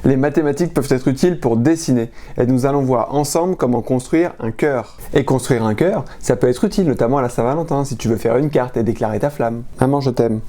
Les mathématiques peuvent être utiles pour dessiner et nous allons voir ensemble comment construire un cœur. Et construire un cœur, ça peut être utile notamment à la Saint-Valentin si tu veux faire une carte et déclarer ta flamme. Maman, je t'aime.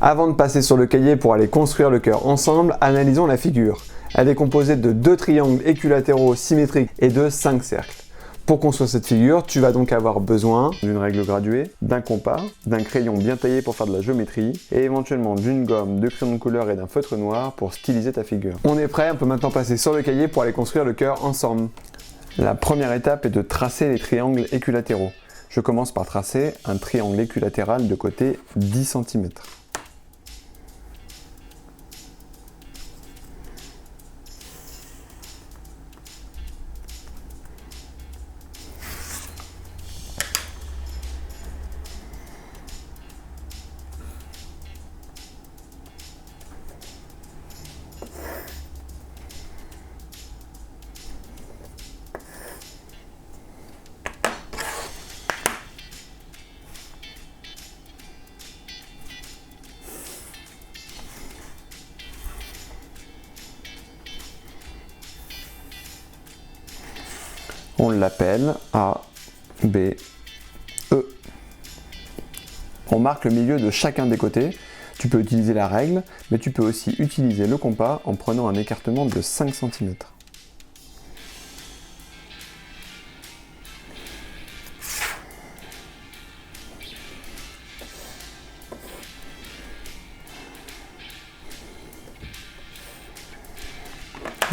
Avant de passer sur le cahier pour aller construire le cœur ensemble, analysons la figure. Elle est composée de 2 triangles équilatéraux symétriques et de 5 cercles. Pour construire cette figure, tu vas donc avoir besoin d'une règle graduée, d'un compas, d'un crayon bien taillé pour faire de la géométrie et éventuellement d'une gomme, de crayons de couleur et d'un feutre noir pour styliser ta figure. On est prêt, on peut maintenant passer sur le cahier pour aller construire le cœur ensemble. La première étape est de tracer les triangles équilatéraux. Je commence par tracer un triangle équilatéral de côté 10 cm. On l'appelle A, B, E. On marque le milieu de chacun des côtés. Tu peux utiliser la règle, mais tu peux aussi utiliser le compas en prenant un écartement de 5 cm.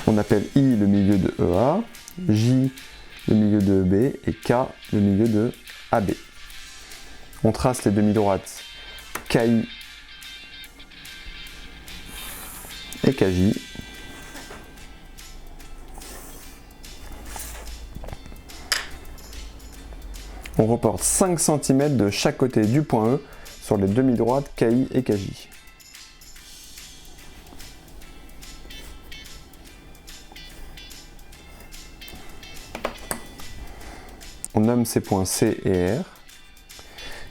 On appelle I le milieu de EA, J le milieu de B et K le milieu de AB. On trace les demi-droites KI et KJ. On reporte 5 cm de chaque côté du point E sur les demi-droites KI et KJ. On nomme ces points C et R.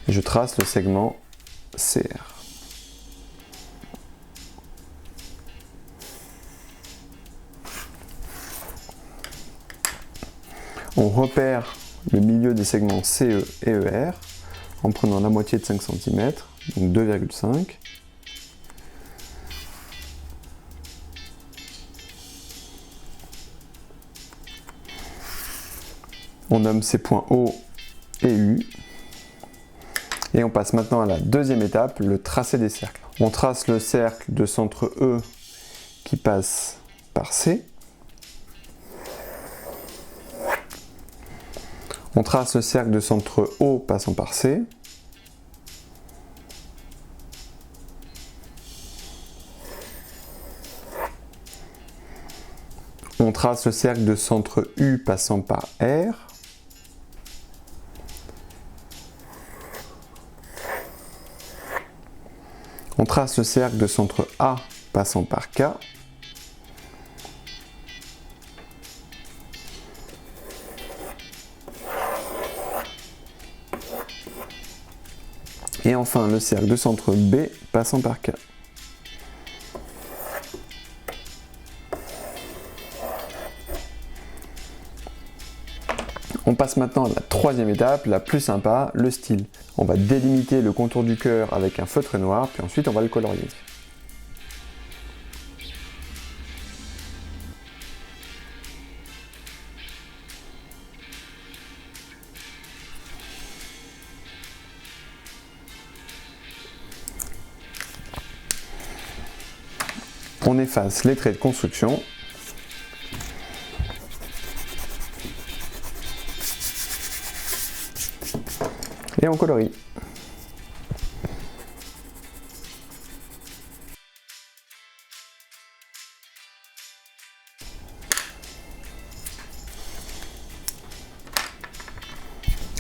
Et je trace le segment CR. On repère le milieu des segments CE et ER en prenant la moitié de 5 cm, donc 2,5. On nomme ces points O et U. Et on passe maintenant à la deuxième étape, le tracé des cercles. On trace le cercle de centre E qui passe par C. On trace le cercle de centre O passant par C. On trace le cercle de centre U passant par R. On trace le cercle de centre A passant par K. Et enfin le cercle de centre B passant par K. On passe maintenant à la troisième étape, la plus sympa, le style. On va délimiter le contour du cœur avec un feutre noir, puis ensuite on va le colorier. On efface les traits de construction. Et on colorie.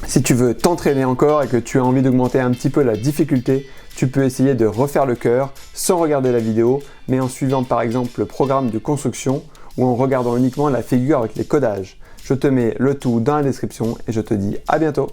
Si tu veux t'entraîner encore et que tu as envie d'augmenter un petit peu la difficulté, tu peux essayer de refaire le cœur sans regarder la vidéo, mais en suivant par exemple le programme de construction ou en regardant uniquement la figure avec les codages. Je te mets le tout dans la description et je te dis à bientôt.